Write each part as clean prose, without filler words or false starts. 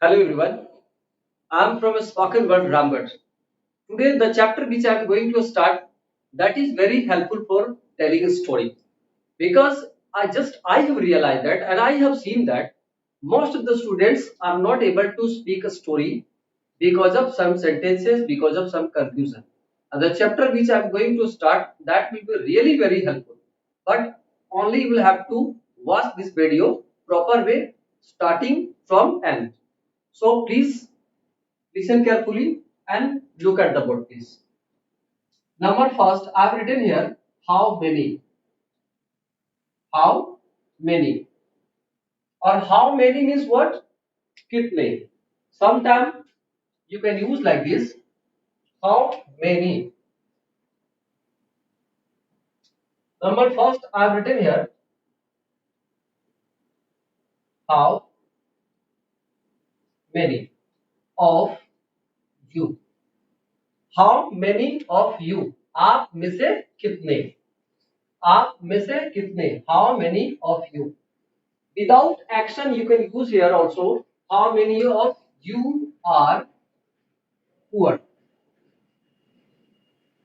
Hello everyone, I am from a spoken word Ramgarh. Today the chapter which I am going to start that is very helpful for telling a story because I have realized that and I have seen that most of the students are not able to speak a story because of some sentences, because of some confusion. And the chapter which I am going to start that will be really very helpful. But only you will have to watch this video proper way starting from end. So please listen carefully and look at the board, please. Number first, I've written here how many, how many, or how many means what? Kitne. Sometimes you can use like this. How many? Number first, I've written here how many of you. How many of you? आप में से कितने? आप में से कितने? How many of you? Without action, you can use here also. How many of you are poor?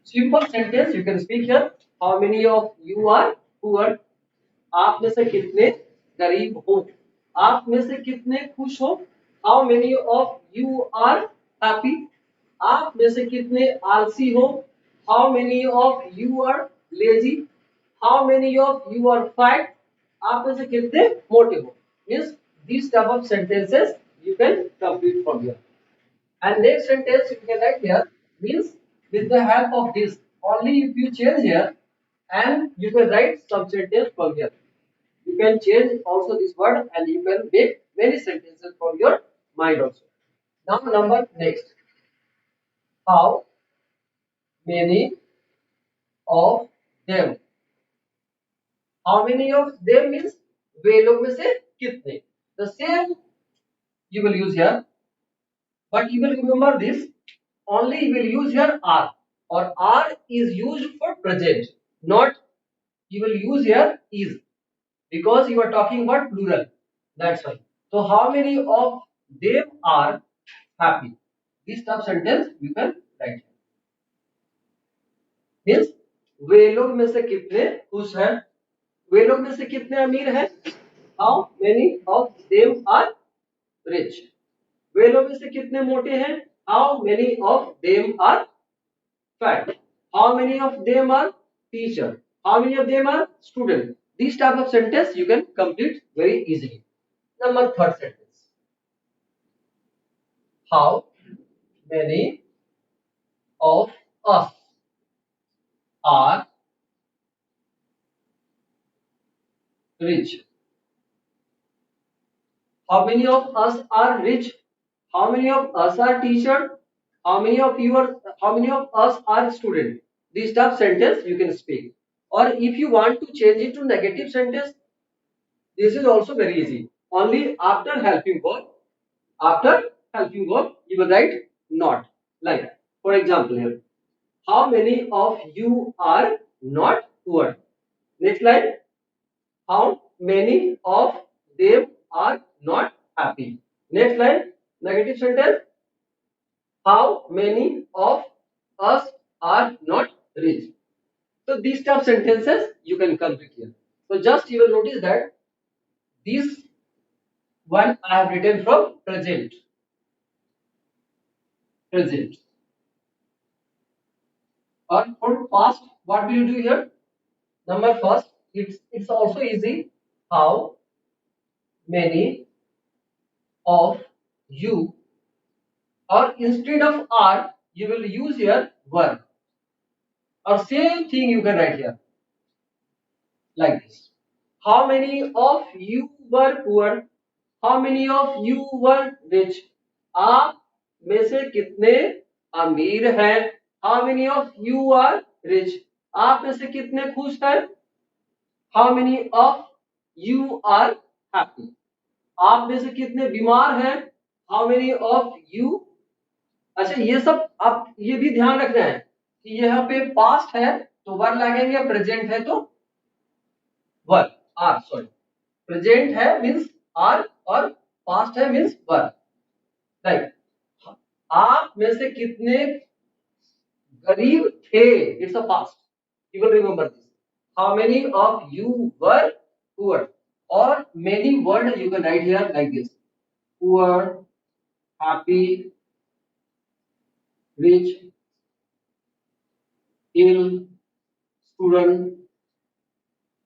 Simple sentence you can speak here. How many of you are poor? आप में से कितने गरीब हो? आप में से कितने खुश हो? How many of you are happy? आप में से कितने आलसी हो? How many of you are lazy? How many of you are fat? आप में से कितने मोटे हो? Means these type of sentences you can complete from here. And next sentence you can write here means with the help of this only if you change here and you can write some sentence from here. You can change also this word and you can make many sentences from your mind also. Now number next. How many of them? How many of them means वे लोग में से कितने? The same you will use here, but you will remember this. Only you will use here are or are is used for present, not you will use here is because you are talking about plural. That's why. So how many of them are happy? This type sentence you can write. Means वे लोग में से कितने खुश हैं? वे लोग में से कितने अमीर हैं? How many of them are rich? वे लोग में से कितने मोटे हैं? How many of them are fat? How many of them are teacher? How many of them are student? These type of sentence you can complete very easily. Number third sentence. How many of us are rich? How many of us are rich? How many of us are teacher? How many of us are student? This type of sentence you can speak. Or if you want to change it to negative sentence, this is also very easy. Only after helping God, you will write not. Like, for example here, how many of you are not poor? Next line, how many of them are not happy? Next line, negative sentence, how many of us are not rich? So these type of sentences you can complete here. So just you will notice that this one I have written from present. Present. Or for past, what will you do here? Number first, it's also easy. How many of you, or instead of are, you will use here were. Or same thing you can write here like this. How many of you were poor? How many of you were rich? आप में से कितने अमीर हैं? How many of you are rich? आप में से कितने खुश हैं? How many of you are happy? आप में से कितने बीमार हैं? How many of you? अच्छा ये सब आप ये भी ध्यान रखना है कि यहाँ पे पास्ट है तो वर लगेंगे, प्रेजेंट है तो वर आर सॉरी प्रेजेंट है मीन्स आर और पास्ट है मीन्स वर. लाइक आप में से कितने गरीब थे, it's a past, you will remember this. How many of you were poor, और many word you can write here like this: poor, happy, rich, ill, student,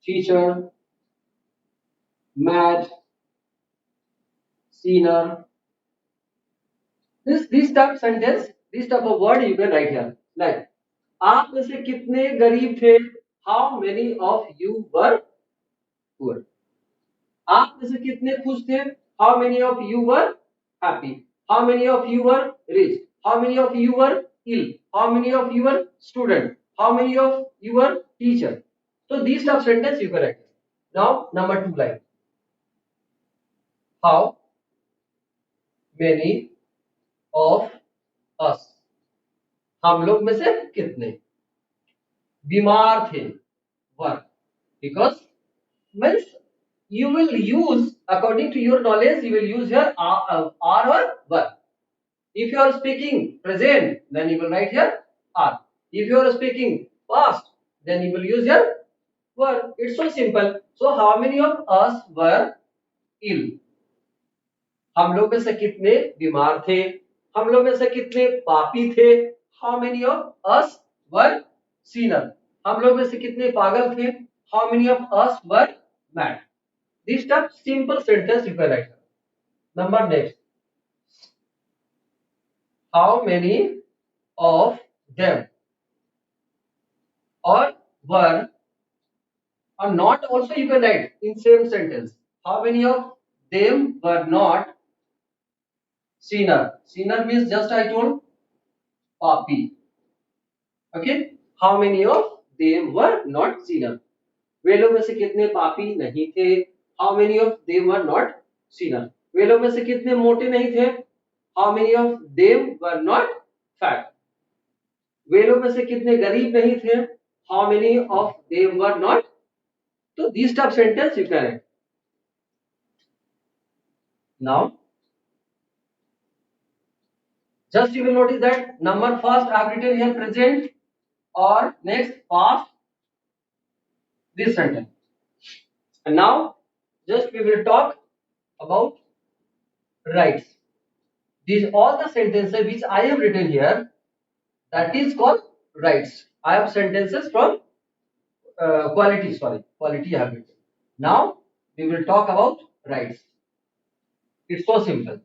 teacher, mad, sinner. This type sentence, this type of word you can write here. Like आप में से कितने गरीब थे? How many of you were poor? आप में से कितने खुश थे? How many of you were happy? How many of you were rich? How many of you were ill? How many of you were student? How many of you were teacher? So these type sentence you can write. Now number 2 line. How many of us? हम लोग में से कितने बीमार थे? वर, because means you will use according to your knowledge, you will use your are or were. If you are speaking present, then you will write here are. If you are speaking past, then you will use your were. It's so simple. So how many of us were ill? हम लोग में से कितने बीमार थे? हम लोग में से कितने पापी थे? How many of us were Sinner? हम लोग में से कितने पागल थे? How many of us were mad? This type simple sentence you can right. Number next, how many of them और वर or not also you can write in same sentence. How many of them were not sinner? Sinner means just I told पापी. Okay, how many of them were not sinner? वे लोग में से कितने पापी नहीं थे? How many of them were not sinner? वे लोग में से कितने मोटे नहीं थे? How many of them were not fat? वे लोग में से कितने गरीब नहीं थे? How many of them were not? तो these type sentence you can write. Now just you will notice that number first I have written here present, or next past, this sentence. And now just we will talk about rights. These all the sentences which I have written here, that is called rights. I have sentences from quality. Sorry, quality I have written. Now we will talk about rights. It's so simple.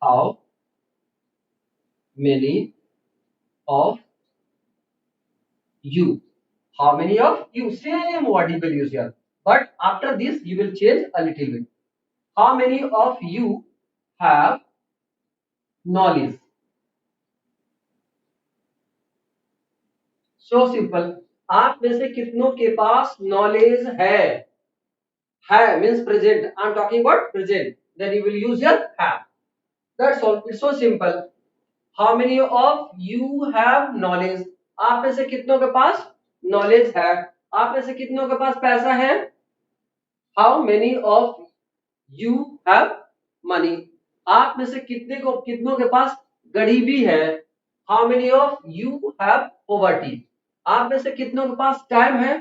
How many of you? How many of you? Same word you will use here. But after this you will change a little bit. How many of you have knowledge? So simple. आप में से कितनों के पास knowledge है? है means present. I'm talking about present. Then you will use your have. That's all. It's so simple. How many of you have knowledge? आप में से कितनों के पास knowledge है? आप में से कितनों के पास पैसा है? How many of you have money? आप में से कितनों के पास गरीबी है? How many of you have poverty? आप में से कितनों के पास टाइम है?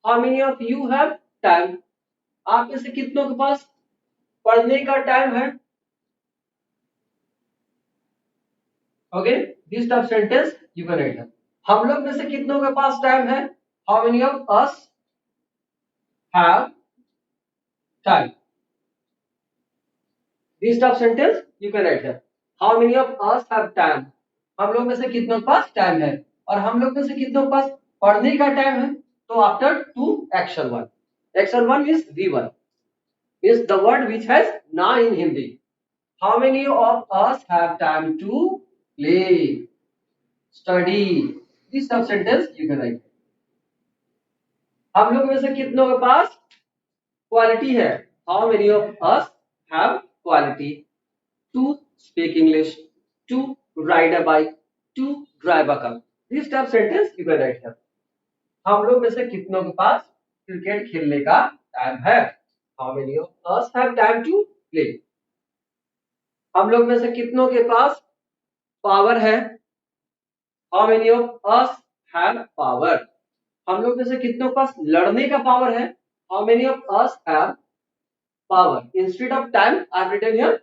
How many of you have time? आप में से कितनों के पास पढ़ने का टाइम है? Okay, this type sentence you can right. हम लोग में से कितनों के पास टाइम है? How many of us have time? This type sentence you can write here. How many of us have time? हम लोग में से कितनों के पास टाइम है? और हम लोग में से कितनों के पास पढ़ने का टाइम है? तो after two action one. Action one means V1, means the word which has ना इन Hindi. How many of us have time to play, study? This सब sentence you can write. हम लोग में से कितनों के पास क्वालिटी है? How many of us have quality to speak English, to ride a bike, to drive a car? This type sentence you can write here. हम लोग में से कितनों के पास क्रिकेट खेलने का टाइम है? How many of us have time to play? हम लोग में से कितनों के पास पावर है? How many of us have power? हम लोग में से कितनों के पास लड़ने का पावर है? How many of us have power? Instead of time I written here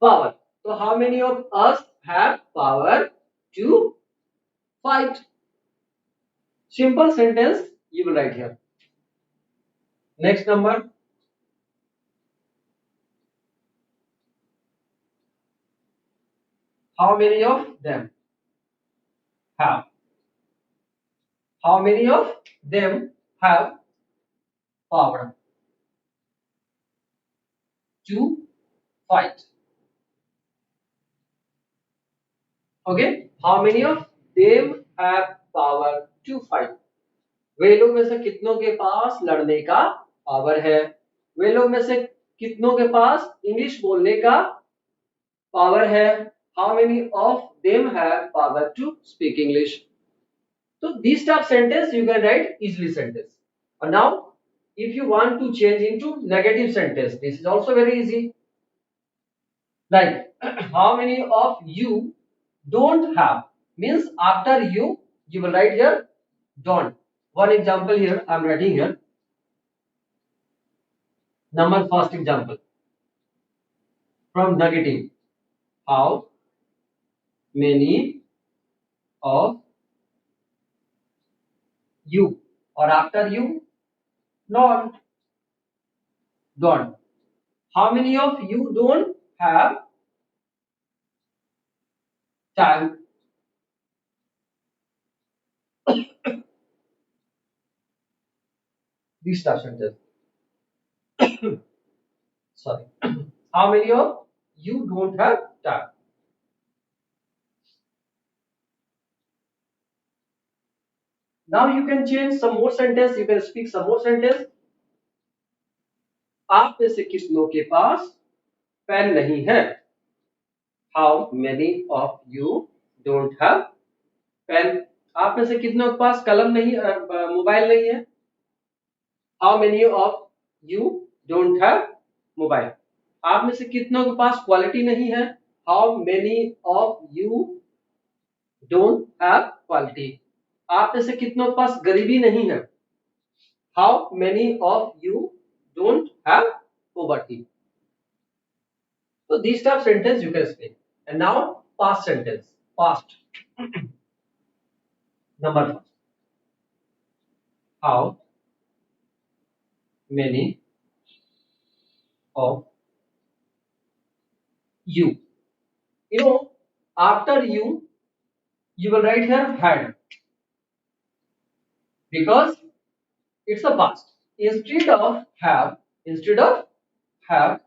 power. So how many of us have power to fight? Simple sentence you will write here. Next number. How many of them have? How many of them have power to fight? Okay. How many of them have power to fight? वे लोग में से कितनों के पास लड़ने का power है? वे लोग में से कितनों के पास इंग्लिश बोलने का पावर है? How many of them have power to speak English? So these type sentence you can write easily sentence. And now if you want to change into negative sentence, this is also very easy. Like how many of you don't have? Means after you will write here don't. One example here I am writing here. Number first example from negative. How many of you? Or after you don't. How many of you don't have time? These type sentence. Sorry. How many of you don't have time? Now you can change some more sentence. You can speak some more sentence. आप में से कितनों के पास pen नहीं है? How many of you don't have pen? आप में से कितनों के पास कलम नहीं, मोबाइल नहीं है? How many of you don't have mobile? आप में से कितनों के पास क्वालिटी नहीं है? How many of you don't have quality? आप में से कितनों के पास गरीबी नहीं है? How many of you don't have poverty? So these type sentence you can speak. And now past sentence. Past. Number first. How many of you? You know, after you will write here had, because it's a past. Instead of have,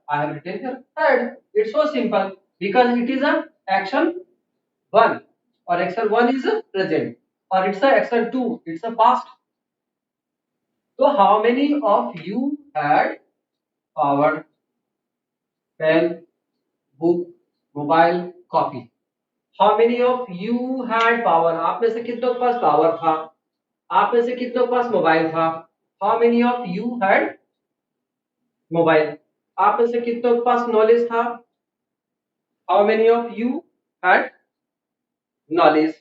I have written here had. It's so simple because it is a action one, or action one is a present, or it's a action two, it's a past. So how many of you had power, pen, book, mobile, copy? How many of you had power? आप में से कितनों के पास power था? आप में से कितनों के पास मोबाइल था? How many of you had mobile? आप में से कितनों के पास नॉलेज था? How many of you had knowledge?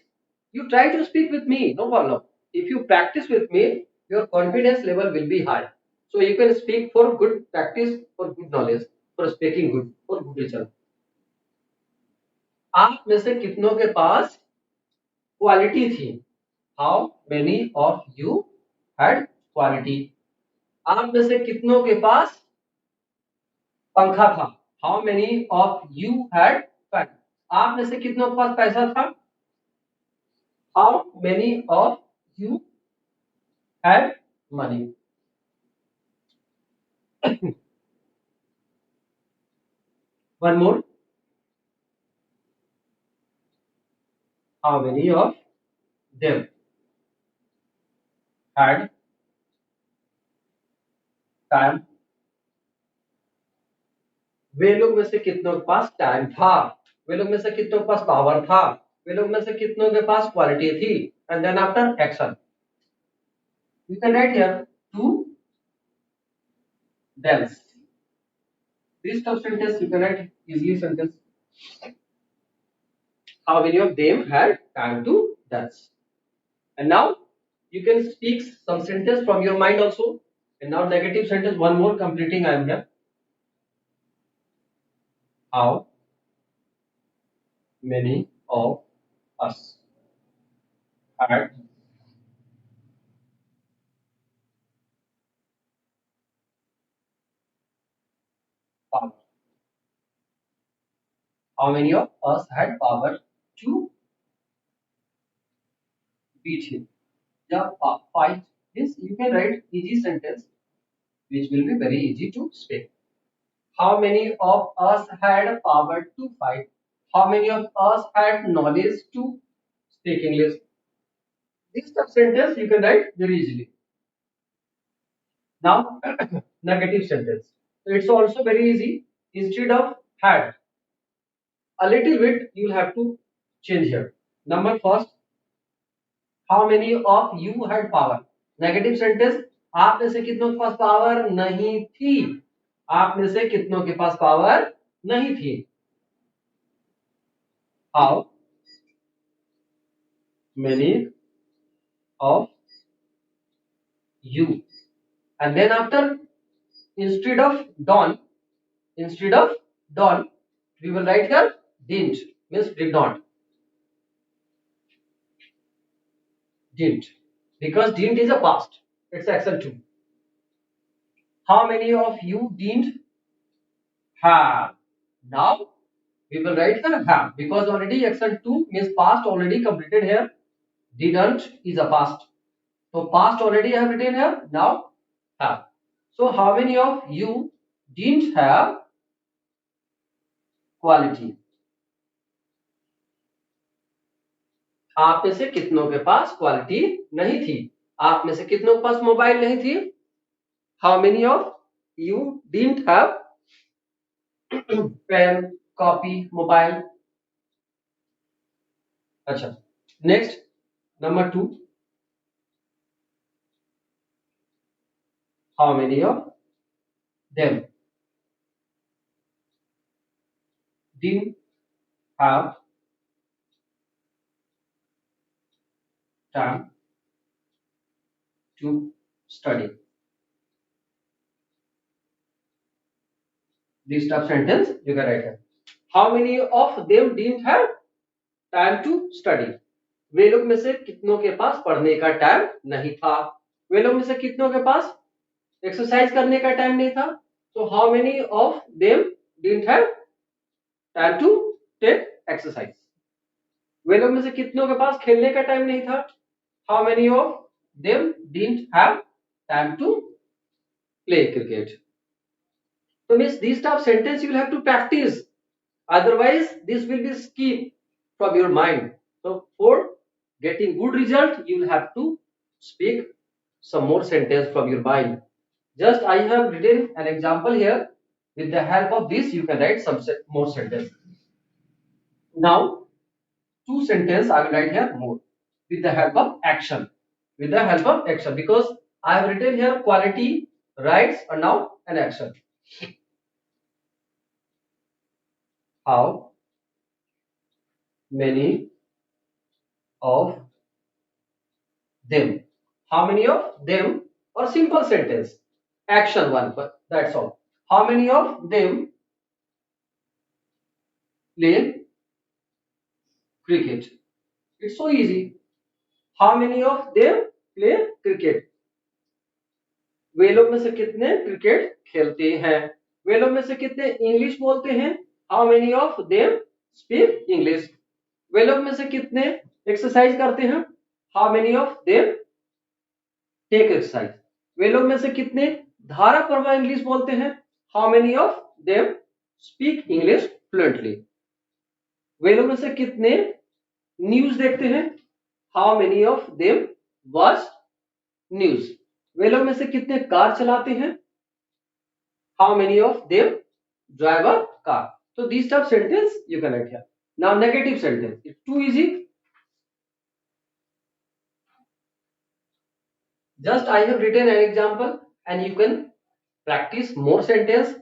You try to speak with me, no problem. If you practice with me, your confidence level will be high. So you can speak for good practice, for good knowledge, for speaking good, for good result. आप में से कितनों के पास quality थी? How many of you had quality? आप में से कितनों के पास पंखा था? How many of you had fan? आप में से कितनों के पास पैसा था? How many of you had money? One more. How many of them had time? वे लोग में से कितनों के पास टाइम था? वे लोग में से कितनों के पास पावर था? वे लोग में से कितनों के पास क्वालिटी थी? And then after action you can write here to Them's. This tough sentence you can write easily sentence. How many of them had time to dance? And now you can speak some sentence from your mind also. And now negative sentence, one more completing I am here. How many of us had power? How many of us had power to beat him? Yeah, fight. This you can write easy sentence which will be very easy to speak. How many of us had power to fight? How many of us had knowledge to speak English? This type sentence you can write very easily. Now, negative sentence. So it's also very easy. Instead of had, a little bit you'll have to change here. Number first, how many of you had power? Negative sentence, आप में से कितनों के पास power नहीं थी? आप में से कितनों के पास पावर नहीं थी? How many of you? And then after, instead of don't, instead of don't, we will write here didn't, means did not. Didn't, because didn't is a past, it's action 2. How many of you didn't have? Now we will write here have, because already action 2 means past already completed here. Didn't is a past, so past already I have written here. Now have. So how many of you didn't have quality? आप में से कितनों के पास quality नहीं थी? आप में से कितनों के पास मोबाइल नहीं थी? How many of you didn't have pen, copy, mobile? अच्छा, next number 2, how many of them didn't have time to study? This tough sentence you can write here. How many of them didn't have time to study? वे लोग में से कितनों के पास पढ़ने का time नहीं था? वे लोग में से कितनों के पास एक्सरसाइज करने का टाइम नहीं था? So how many of them didn't have time to take exercise? वे लोग में से कितनों के पास खेलने का टाइम नहीं था? How many of them didn't have time to play cricket? So means these type of sentence you will have to practice. Otherwise, this will be skipped from your mind. So for getting good result, you will have to speak some more sentence from your mind. Just I have written an example here. With the help of this, you can write some more sentence. Now, two sentence I will write here more with the help of action. With the help of action, because I have written here quality, rights, and now an action. How many of them? How many of them? Or simple sentence. Action one, but that's all. How many of them play cricket? It's so easy. How many of them play cricket? वे लोग में से कितने cricket खेलते हैं? वे लोग में से कितने इंग्लिश बोलते हैं? How many of them speak English? वे लोग में से कितने एक्सरसाइज करते हैं? How many of them take exercise? वे लोग में से कितने धारा प्रवाह इंग्लिश बोलते हैं? How many of them speak English fluently? वे लोग में से कितने न्यूज देखते हैं? How many of them watch news? वे लोग में से कितने कार चलाते हैं? How many of them drive a car? So these type sentence you can write here. Now negative sentence. It's too easy. Just I have written an example and you can practice more sentence.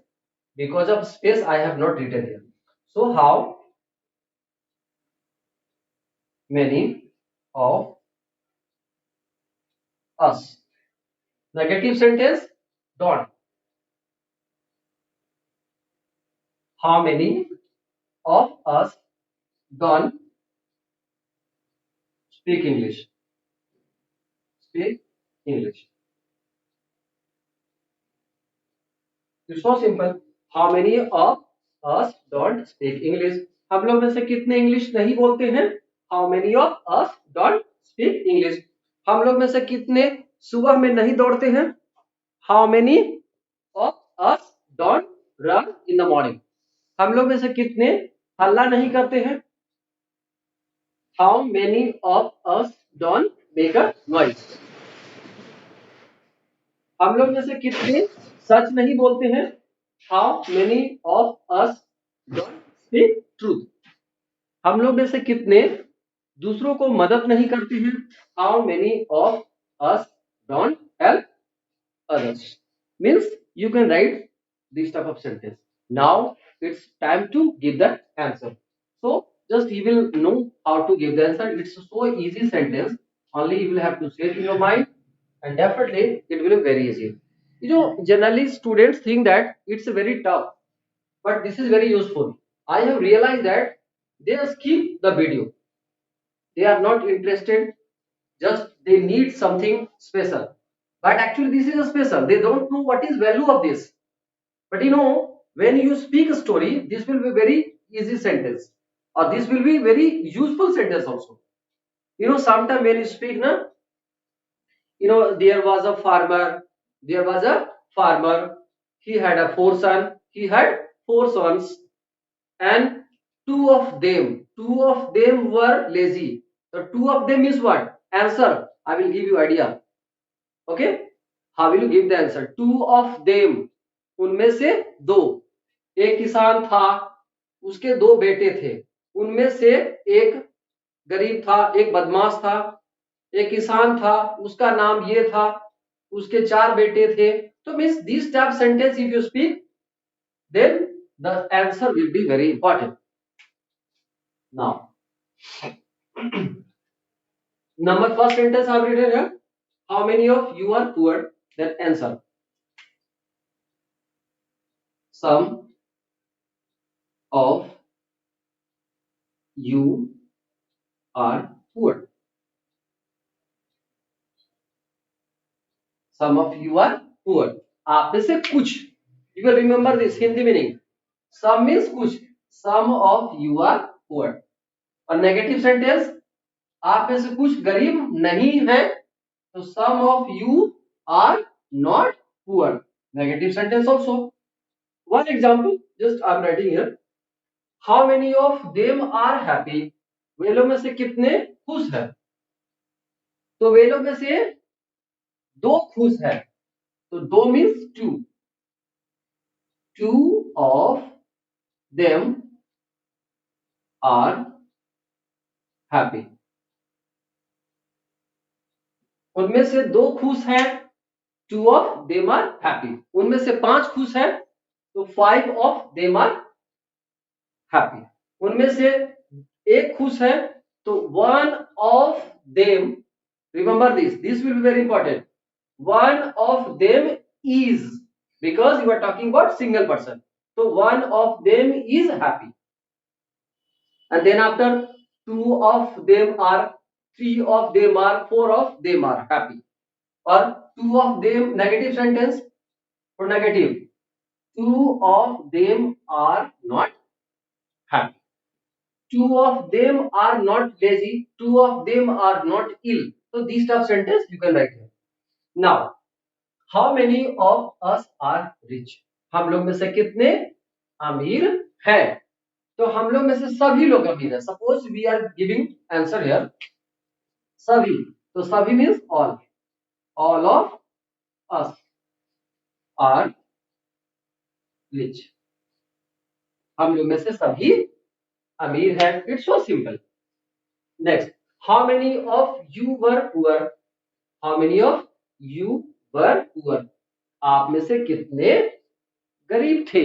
Because of space I have not written here. So how many of us? Negative sentence, don't. How many of us don't speak English? Speak English. It's so simple. How many of us don't speak English? हम लोग में से कितने English नहीं बोलते हैं? How many of us don't speak English? हम लोग में से कितने सुबह में नहीं दौड़ते हैं? How many of us don't run in the morning? हम लोग में से कितने हल्ला नहीं करते हैं? How many of us don't make a noise? हम लोग में से कितने सच नहीं बोलते हैं? How many of us don't speak truth? हम लोग में से कितने दूसरों को मदद नहीं करते हैं? How many of us don't help others? Means you can write this type of sentence. Now it's time to give the answer. So just you will know how to give the answer. It's so easy sentence. Only you will have to say it in your mind, and definitely it will be very easy. You know, generally students think that it's very tough, but this is very useful. I have realized that they skip the video. They are not interested. Just they need something special. But actually, this is a special. They don't know what is value of this. But you know, when you speak a story, this will be very easy sentence, or this will be very useful sentence also. You know, sometime when you speak, na, you know, there was a farmer. There was a farmer. He had a four son. He had four sons, and two of them were lazy. So two of them is what? Answer. I will give you idea. Okay. How will you give the answer? Two of them. उनमें से दो. एक किसान था, उसके दो बेटे थे. उनमें से एक गरीब था, एक बदमाश था. एक किसान था, उसका नाम ये था, उसके चार बेटे थे. तो means this type sentence if you speak, then the answer will be very important. Now, number first sentence I have written here. How many of you are poor? Then answer. Some of you are poor. Some of you are poor. आप में से कुछ. You will remember this Hindi meaning. Some means कुछ. Some of you are poor. और negative sentence, आप में से कुछ गरीब नहीं है. So some of you are not poor. Negative sentence also. One example, just I'm writing here. How many of them are happy? वे लोग में से कितने खुश हैं? तो वे लोग में से दो खुश है. तो दो means two. Two of them are happy. उनमें से दो खुश हैं. Two of them are happy. उनमें से पांच खुश हैं. तो five of them are happy. उनमें से एक खुश है. तो one of them, remember this will be very important. One of them is, because you are talking about single person. So one of them is happy. And then after, two of them are, three of them are, four of them are happy. Or two of them, negative sentence or negative. Two of them are not happy. Two of them are not lazy. Two of them are not ill. So these type of sentence you can write here. Now, how many of us are rich? हम लोग में से कितने अमीर हैं? तो हम लोग में से सभी लोग अमीर है. Suppose we are giving answer here सभी. तो सभी means all of us are rich. हम लोग में से सभी अमीर है. It's so simple. Next, how many of you were poor? How many of you were poor? आप में से कितने गरीब थे।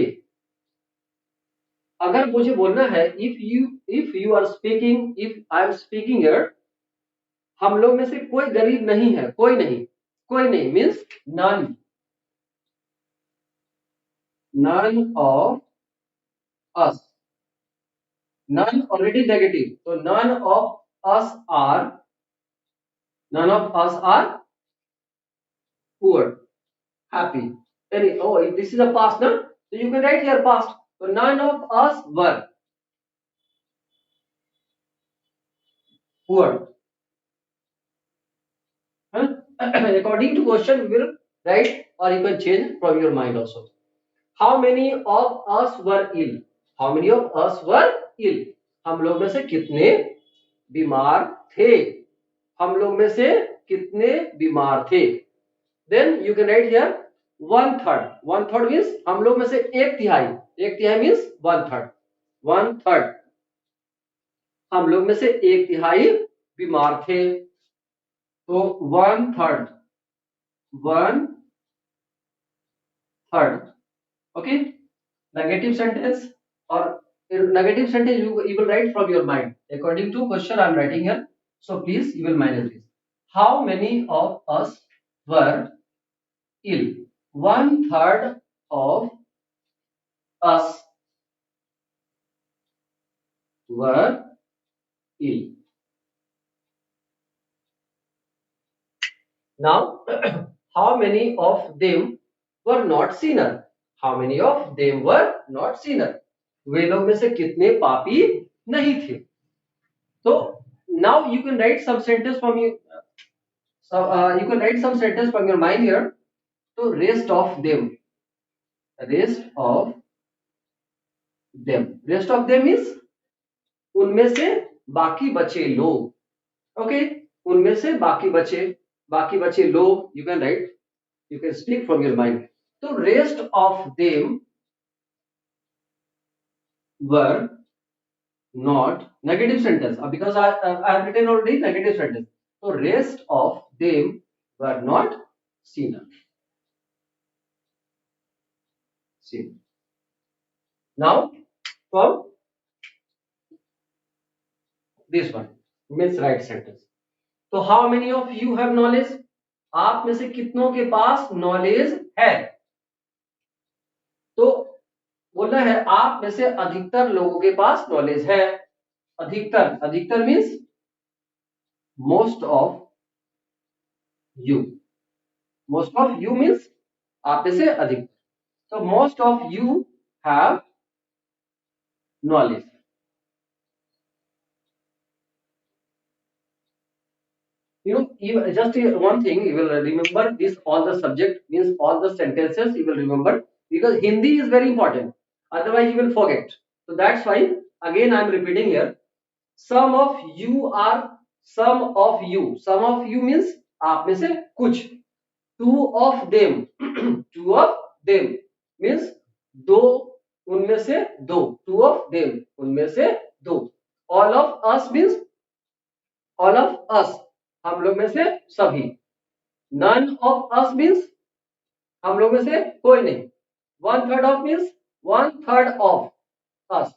अगर मुझे बोलना है if you are speaking, if I am speaking here, हम लोग में से कोई गरीब नहीं है, कोई नहीं, कोई नहीं means none, none of us, none already negative, तो us are none of us are poor, happy. Oh, this is a past, no? So you can write here past. So none of us were poor. Huh? According to question, we will write, or you can change from your mind also. How many of us were ill? How many of us were ill? हम लोग में से कितने बीमार थे? हम लोग में से कितने बीमार थे? Then you can write here one third. One third means हम लोग में से एक तिहाई. एक तिहाई means one third. One third. हम लोग में से एक तिहाई बीमार थे, तो one third, one third. Okay, negative sentence, और negative sentence you will write from your mind according to question I am writing here, so please you will manage this. How many of us were ill? One third of us were ill. Now, how many of them were not sinner? How many of them were not sinner? वे लोग में से कितने पापी नहीं थे? So now you can write some sentence from you. So you can write some sentence from your mind here. So rest of them. Rest of them. Rest of them is उनमें से बाकी बचे लोग. Okay, उनमें से बाकी बचे लोग. You can write. You can speak from your mind. So rest of them were not negative sentence, because I have written already negative sentence. So rest of them were not sinner. Sin. Now from this one means right sentence. So how many of you have knowledge? आप में से कितनों के पास knowledge है? तो बोलना है आप में से अधिकतर लोगों के पास नॉलेज है. अधिकतर, अधिकतर means most of you. Most of you means आप में से अधिक. So most of you have knowledge. You know, just one thing you will remember this, all the subject means all the sentences you will remember, because Hindi is very important. Otherwise you will forget. So that's why again I am repeating here. Some of you are, some of you. Some of you means आप में से कुछ. Two of them. Two of them means दो उनमें से दो. Two of them उनमें से दो. All of us means all of us हम लोग में से सभी. None of us means हम लोग में से कोई नहीं. One third of means one third of us.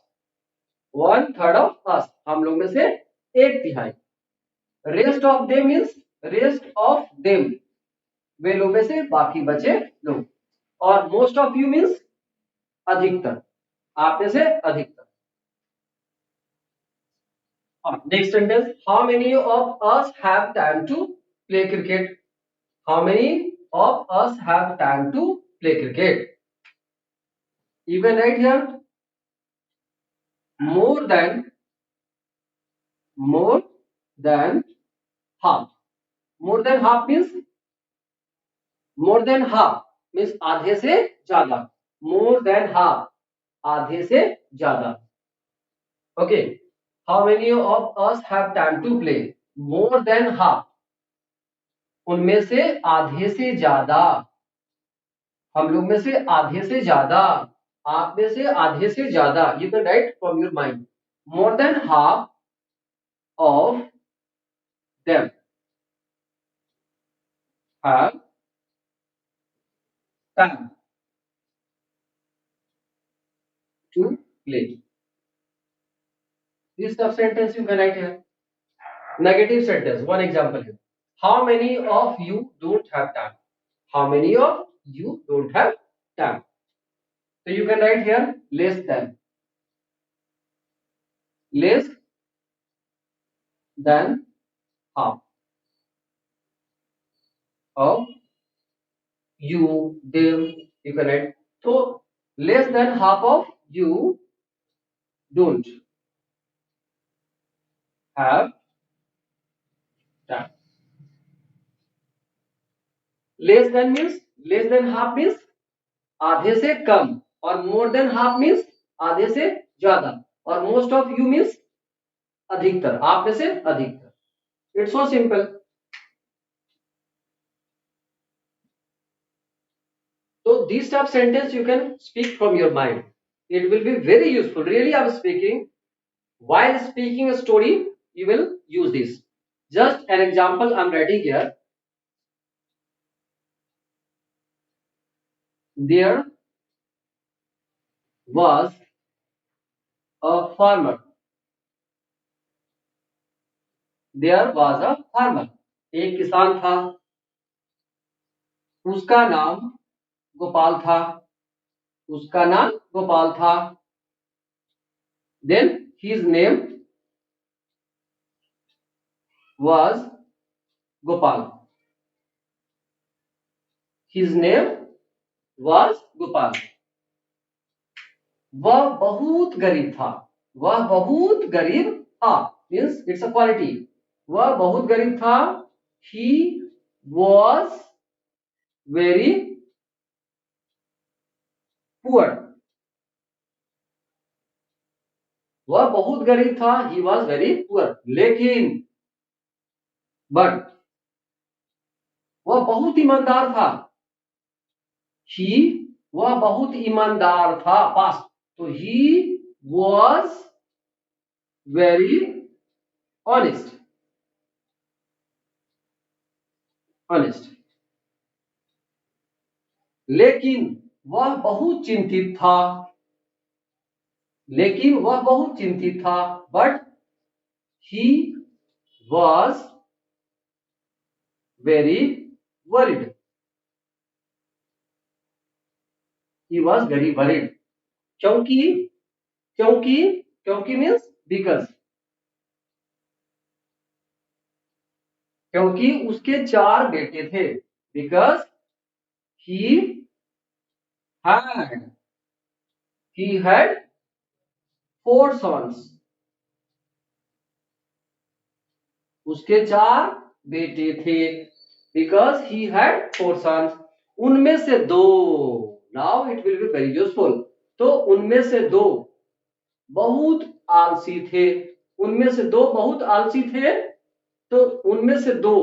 One third of us हम लोग में से एक तिहाई. Rest of them means rest of them वे लोग में से बाकी बचे लोग. और most of you means अधिकतर, आप में से अधिकतर. Next sentence. How many of us have time to play cricket? How many of us have time to play cricket? You can write here more than half. More than half means आधे से ज्यादा. More than half आधे से ज्यादा. Okay. How many of us have time to play? More than half. उनमें से आधे से ज्यादा. हम लोग में से आधे से ज्यादा. आप में से आधे से ज्यादा. You can write from your mind. More than half of them have time to play. This sub sentence you can write here. Negative sentence. One example here. How many of you don't have time? How many of you don't have time? So you can write here less than. Less than half of you, them, you can write. So less than half of you don't have time. Less than means less than half means आधे से कम और more than half means आधे से ज्यादा और most of you means अधिकतर आप में से अधिकतर. It's so simple. So these type of sentence you can speak from your mind. It will be very useful. Really, I'm speaking. While speaking a story, you will use this. Just an example I'm writing here. There was a farmer. There was a farmer. एक किसान था. उसका नाम गोपाल था. उसका नाम गोपाल था. Then his name was Gopal. His name was Gopal. वह बहुत गरीब था. वह बहुत गरीब था मीन्स इट्स अ क्वालिटी. वह बहुत गरीब था. He was very poor. वह बहुत गरीब था. He was very poor. लेकिन बट वह बहुत ईमानदार था. He वह बहुत ईमानदार था. पास्ट. तो he was very honest. Honest. लेकिन वह बहुत चिंतित था. लेकिन वह बहुत चिंतित था. But he was very worried. He was very worried. क्योंकि क्योंकि क्योंकि मीन्स बिकॉज. क्योंकि उसके 4 बेटे थे. Because he had he had 4 sons. उसके 4 बेटे थे. Because he had 4 sons. उनमें से 2. Now it will be very useful. तो उनमें से 2 बहुत आलसी थे. उनमें से 2 बहुत आलसी थे. तो उनमें से 2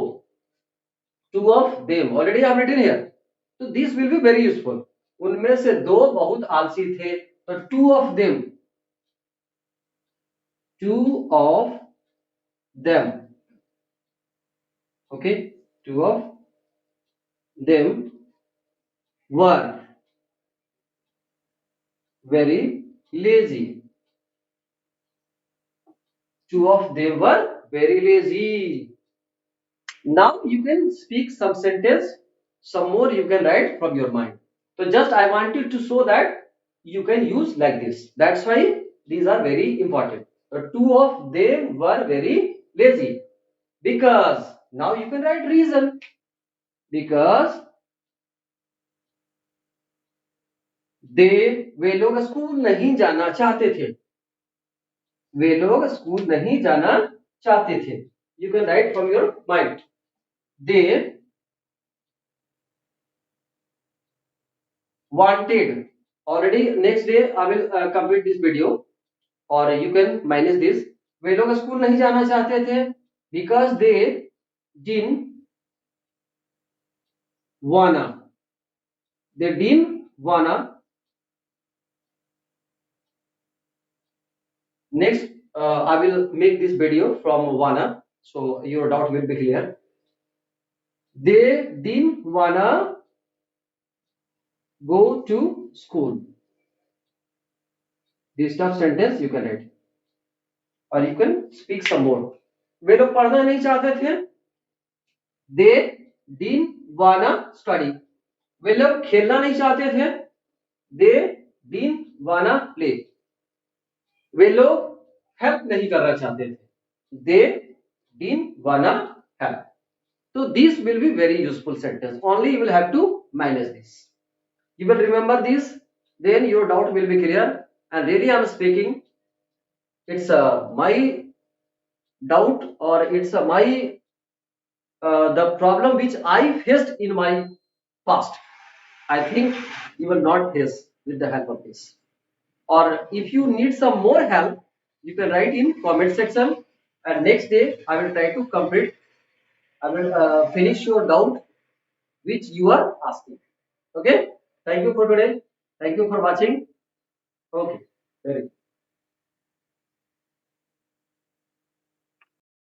2 of them already I have written here. So this will be very useful. उनमें से 2 बहुत आलसी थे. तो 2 of them 2 of them okay 2 of them were very lazy. 2 of them were very lazy. Now you can speak some sentence. Some more you can write from your mind. So just I wanted to show that you can use like this. That's why these are very important. The 2 of them were very lazy. Because now you can write reason. Because वे लोग school नहीं जाना चाहते थे. वे लोग school नहीं जाना चाहते थे. You can write from your mind. They wanted. Already next day I will complete this video or you can minus this. वे लोग स्कूल नहीं जाना चाहते थे. Because they didn't wanna. They didn't wanna. Next I will make this video from wanna so your doubt will be clear. They didn't wanna go to school. This stuff sentence you can write or you can speak some more. वे लोग पढ़ना नहीं चाहते थे. They didn't wanna study. वे लोग खेलना नहीं चाहते थे. They didn't wanna play. वे लोग हेल्प नहीं करना चाहते थे. They didn't wanna help. So this will be very useful sentence. Only you will have to manage this. You will remember this, then your doubt will be clear. And really I am speaking, it's my doubt or it's my the problem which I faced in my past. I think you will not face with the help of this. Or if you need some more help, you can write in comment section, and next day I will try to complete. I will finish your doubt which you are asking. Okay. Thank you for today. Thank you for watching. Okay.